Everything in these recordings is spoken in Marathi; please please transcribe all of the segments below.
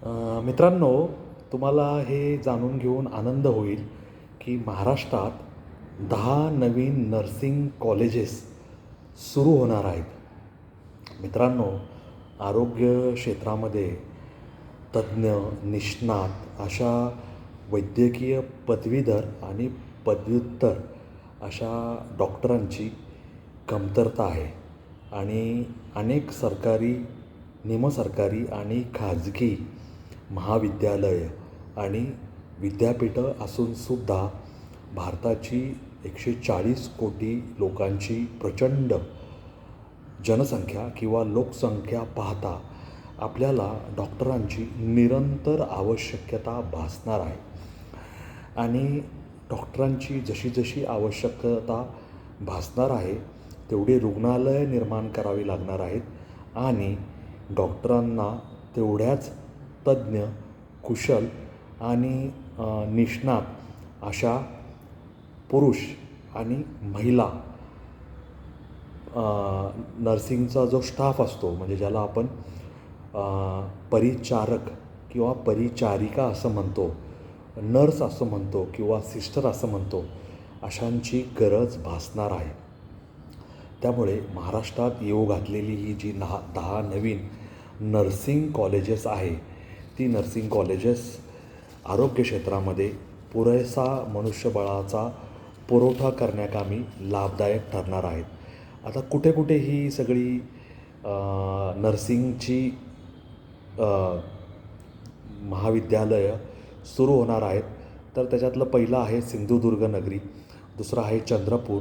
मित्रांनो, तुम्हाला हे जाणून घेऊन आनंद होईल की महाराष्ट्रात 10 नवीन नर्सिंग कॉलेजेस सुरू होणार आहेत. मित्रांनो, आरोग्य क्षेत्रामध्ये तज्ज्ञ, निष्णात अशा वैद्यकीय पदवीधर आणि पदव्युत्तर अशा डॉक्टरांची कमतरता आहे आणि अनेक सरकारी, निमसरकारी आणि खाजगी महाविद्यालय आणि विद्यापीठं असूनसुद्धा भारताची 140 कोटी लोकांची प्रचंड जनसंख्या किंवा लोकसंख्या पाहता आपल्याला डॉक्टरांची निरंतर आवश्यकता भासणार आहे. आणि डॉक्टरांची जशी जशी आवश्यकता भासणार आहे तेवढी रुग्णालयं निर्माण करावी लागणार आहेत आणि डॉक्टरांना तेवढ्याच तज्ज्ञ, कुशल आणि निष्णात अशा पुरुष आणि महिला नर्सिंगचा जो स्टाफ असतो, म्हणजे ज्याला आपण परिचारक किंवा परिचारिका असं म्हणतो, नर्स असं म्हणतो किंवा सिस्टर असं म्हणतो, अशांची गरज भासणार आहे. त्यामुळे महाराष्ट्रात येऊ घातलेली ही जी 10 नवीन नर्सिंग कॉलेजेस आहे, ती नर्सिंग कॉलेजेस आरोग्य क्षेत्रामध्ये पुरेसा मनुष्यबळाचा पुरवठा करण्याकामी लाभदायक ठरणार आहेत. आता कुठे कुठे ही सगळी नर्सिंगची महाविद्यालयं सुरू होणार आहेत, तर त्याच्यातलं पहिलं आहे सिंधुदुर्ग नगरी, दुसरं आहे चंद्रपूर,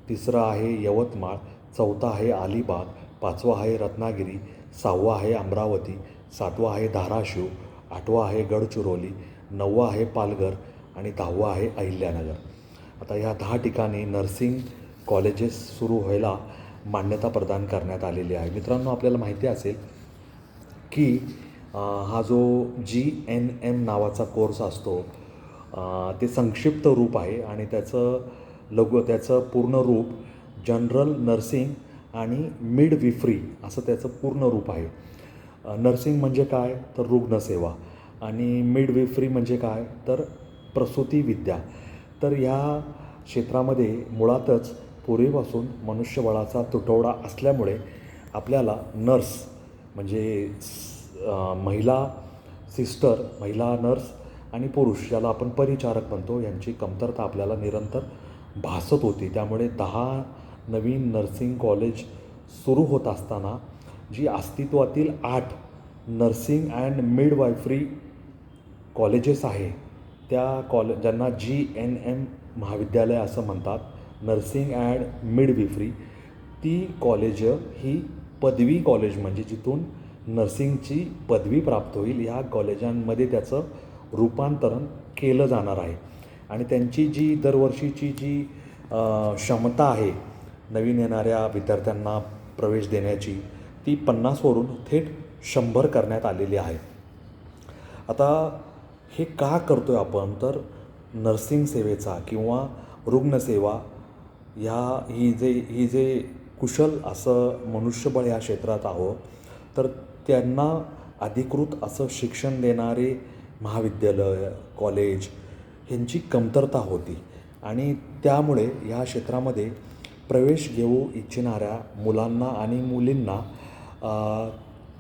तिसरं आहे यवतमाळ, चौथा आहे अलिबाग, पाचवा आहे रत्नागिरी, सहावा आहे अमरावती, सातवा आहे धाराशिव, आठवा आहे गडचिरोली, नववा आहे पालघर आणि 10वा आहे अहिल्यानगर. आता ह्या 10 ठिकाणी नर्सिंग कॉलेजेस सुरू व्हायला मान्यता प्रदान करण्यात आलेली आहे. मित्रांनो, आपल्याला माहिती असेल की हा जो GNM नावाचा कोर्स असतो, ते संक्षिप्त रूप आहे आणि त्याचं पूर्ण रूप जनरल नर्सिंग आणि मिडविफ्री असं त्याचं पूर्ण रूप आहे. नर्सिंग म्हणजे काय तर रुग्णसेवा आणि मिडविफ्री म्हणजे काय तर प्रसूतीविद्या. तर ह्या क्षेत्रामध्ये मुळातच पूर्वीपासून मनुष्यबळाचा तुटवडा असल्यामुळे आपल्याला नर्स म्हणजे महिला सिस्टर, महिला नर्स आणि पुरुष ज्याला आपण परिचारक म्हणतो, यांची कमतरता आपल्याला निरंतर भासत होती. त्यामुळे 10 नवीन नर्सिंग कॉलेज सुरू होत असताना जी अस्तित्वातील 8 नर्सिंग अँड मिडवायफरी कॉलेजेस आहे, त्या ज्यांना GNM महाविद्यालय असं म्हणतात, नर्सिंग अँड मिडविफ्री, ती कॉलेजं ही पदवी कॉलेज म्हणजे जिथून नर्सिंगची पदवी प्राप्त होईल, ह्या कॉलेजांमध्ये त्याचं रूपांतरण केलं जाणार आहे. आणि त्यांची जी दरवर्षीची जी क्षमता आहे नवीन येणाऱ्या विद्यार्थ्यांना प्रवेश देण्याची, ती 50वरून थेट 100 करण्यात आलेली आहे. आता हे का करतो आहे आपण तर नर्सिंग सेवेचा किंवा रुग्णसेवा ही जे कुशल असं मनुष्यबळ या क्षेत्रात आहोत, तर त्यांना अधिकृत असं शिक्षण देणारे महाविद्यालय, कॉलेज ह्यांची कमतरता होती आणि त्यामुळे या क्षेत्रामध्ये प्रवेश घेऊ इच्छिणाऱ्या मुलांना आणि मुलींना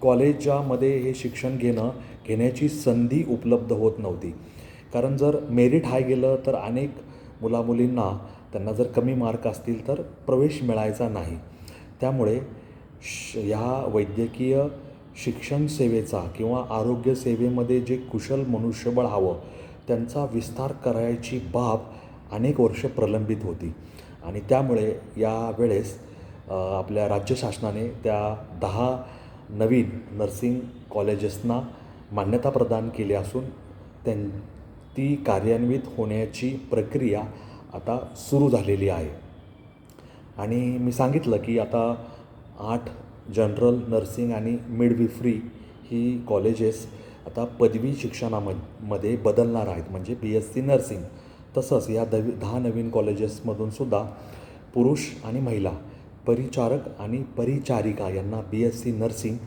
कॉलेजामध्ये हे शिक्षण घेण्याची संधी उपलब्ध होत नव्हती. कारण जर मेरिट हाय गेलं तर अनेक मुलामुलींना त्यांना जर कमी मार्क असतील तर प्रवेश मिळायचा नाही. त्यामुळे ह्या वैद्यकीय शिक्षण सेवेचा किंवा आरोग्य सेवेमध्ये जे कुशल मनुष्यबळ हवं, त्यांचा विस्तार करायची बाब अनेक वर्ष प्रलंबित होती आणि त्यामुळे यावेळेस आपल्या राज्य शासनाने त्या 10 नवीन नर्सिंग कॉलेजेसना मान्यता प्रदान केली असून ती कार्यान्वित होण्याची प्रक्रिया आता सुरू झालेली आहे. आणि मी सांगितलं की आता 8 जनरल नर्सिंग आणि मिडविफ्री ही कॉलेजेस आता पदवी शिक्षणामध्ये बदलणार आहेत, म्हणजे BSc नर्सिंग. तसंच या 10 नवीन कॉलेजेसमधूनसुद्धा पुरुष आणि महिला परिचारक आणि परिचारिका यांना BSc नर्सिंग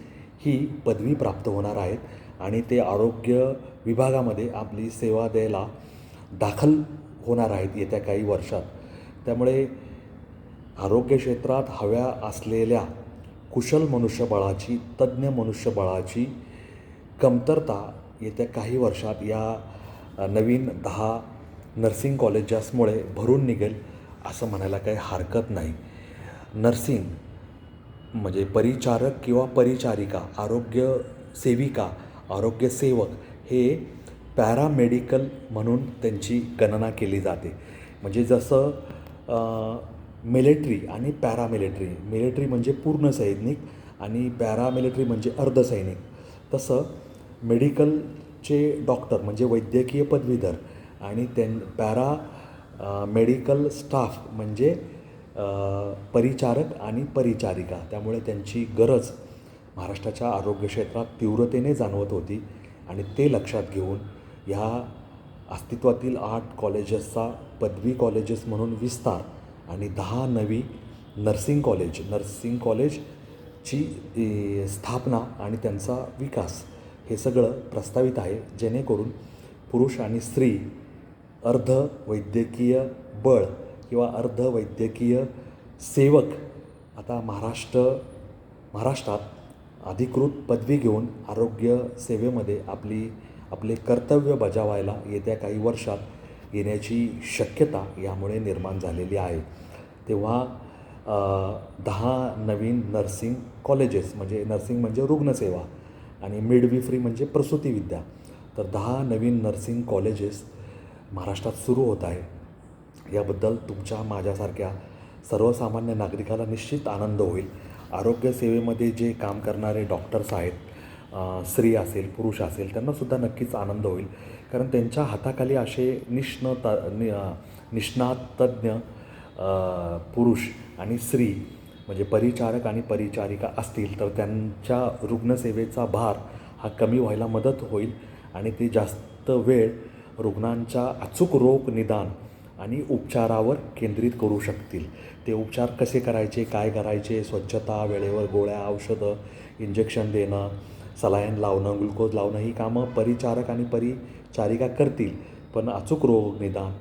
ही पदवी प्राप्त होणार आहेत आणि ते आरोग्य विभागामध्ये आपली सेवा द्यायला दाखल होणार आहेत येत्या काही वर्षात. त्यामुळे आरोग्य क्षेत्रात हव्या असलेल्या कुशल मनुष्यबळाची, तज्ज्ञ मनुष्यबळाची कमतरता येत्या काही वर्षात या नवीन 10 नर्सिंग कॉलेजेसमुळे भरून निघेल असं म्हणायला काही हरकत नाही. नर्सिंग म्हणजे परिचारक किंवा परिचारिका, आरोग्य सेविका, आरोग्यसेवक हे पॅरामेडिकल म्हणून त्यांची गणना केली जाते. म्हणजे जसं मिलिटरी आणि पॅरामिलिटरी, मिलिटरी म्हणजे पूर्ण सैनिक आणि पॅरामिलिटरी म्हणजे अर्धसैनिक, तसं मेडिकलचे डॉक्टर म्हणजे वैद्यकीय पदवीधर आणि मेडिकल स्टाफ म्हणजे परिचारक आणि परिचारिका. त्यामुळे त्यांची गरज महाराष्ट्राच्या आरोग्य क्षेत्रात तीव्रतेने जाणवत होती आणि ते लक्षात घेऊन ह्या अस्तित्वातील 8 कॉलेजेसचा पदवी कॉलेजेस म्हणून विस्तार आणि 10 नवी नर्सिंग कॉलेजची स्थापना आणि त्यांचा विकास हे सगळं प्रस्तावित आहे, जेणेकरून पुरुष आणि स्त्री अर्धवैद्यकीय बळ किंवा अर्धवैद्यकीय सेवक आता महाराष्ट्रात अधिकृत पदवी घेऊन आरोग्य सेवेमध्ये आपले कर्तव्य बजावायला येत्या काही वर्षात येण्याची शक्यता यामुळे निर्माण झालेली आहे. तेव्हा 10 नवीन नर्सिंग कॉलेजेस म्हणजे नर्सिंग म्हणजे रुग्णसेवा आणि मिडविफ्री म्हणजे प्रसूतीविद्या, तर 10 नवीन नर्सिंग कॉलेजेस महाराष्ट्रात सुरू होत आहे. याबद्दल तुमच्या माझ्यासारख्या सर्वसामान्य नागरिकाला निश्चित आनंद होईल. आरोग्य सेवेमध्ये जे काम करणारे डॉक्टर्स आहेत, स्त्री असेल पुरुष असेल, त्यांनासुद्धा नक्कीच आनंद होईल. कारण त्यांच्या हाताखाली असे निष्णात तज्ज्ञ पुरुष आणि स्त्री म्हणजे परिचारक आणि परिचारिका असतील तर त्यांच्या रुग्णसेवेचा भार हा कमी व्हायला मदत होईल आणि ते जास्त वेळ रुग्णांच्या अचूक रोग निदान आणि उपचारावर केंद्रित करू शकतील. ते उपचार कसे करायचे, काय करायचे, स्वच्छता, वेळेवर गोळ्या, औषधं, इंजेक्शन देणं, सलाईन लावणं, ग्लुकोज लावणं ही कामं परिचारक आणि परिचारिका करतील. पण अचूक रोग निदान,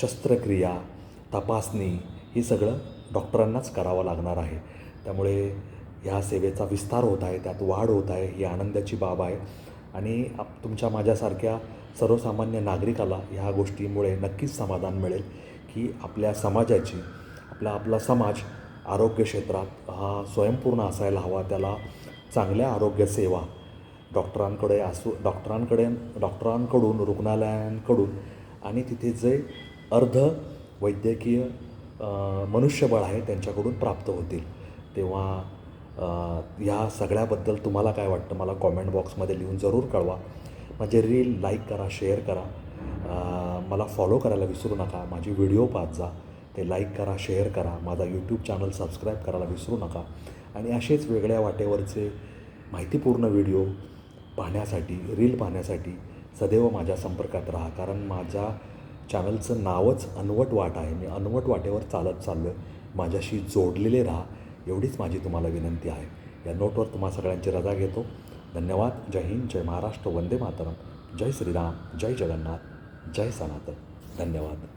शस्त्रक्रिया, तपासणी हे सगळं डॉक्टरांनाच करावं लागणार आहे. त्यामुळे ह्या सेवेचा विस्तार होत आहे, त्यात वाढ होत आहे, ही आनंदाची बाब आहे. आणि तुमच्या माझ्यासारख्या सर्वसामान्य नागरिकाला ह्या गोष्टीमुळे नक्कीच समाधान मिळेल की आपल्या समाजाची आपला समाज आरोग्य क्षेत्रात हा स्वयंपूर्ण असायला हवा. त्याला चांगल्या आरोग्यसेवा डॉक्टरांकडून, रुग्णालयांकडून आणि तिथे जे वैद्यकीय मनुष्यबळ आहे त्यांच्याकडून प्राप्त होतील. तेव्हा ह्या सगळ्याबद्दल तुम्हाला काय वाटतं मला कॉमेंट बॉक्समध्ये लिहून जरूर कळवा. माझे रील लाईक करा, शेअर करा, मला फॉलो करायला विसरू नका. माझी व्हिडिओ पाहत जा, ते लाईक करा, शेअर करा. माझा यूट्यूब चॅनल सबस्क्राईब करायला विसरू नका. आणि असेच वेगळ्या वाटेवरचे माहितीपूर्ण व्हिडिओ पाहण्यासाठी, रील पाहण्यासाठी सदैव माझ्या संपर्कात राहा. कारण माझ्या चॅनलचं नावच अनवट वाट आहे. मी अनवट वाटेवर चालत चाललो आहे. माझ्याशी जोडलेले राहा एवढीच माझी तुम्हाला विनंती आहे. या नोटवर तुम्हा सगळ्यांची रजा घेतो. धन्यवाद. जय हिंद, जय महाराष्ट्र, वंदे मातरम, जय श्रीराम, जय जगन्नाथ, जय सनातन. धन्यवाद.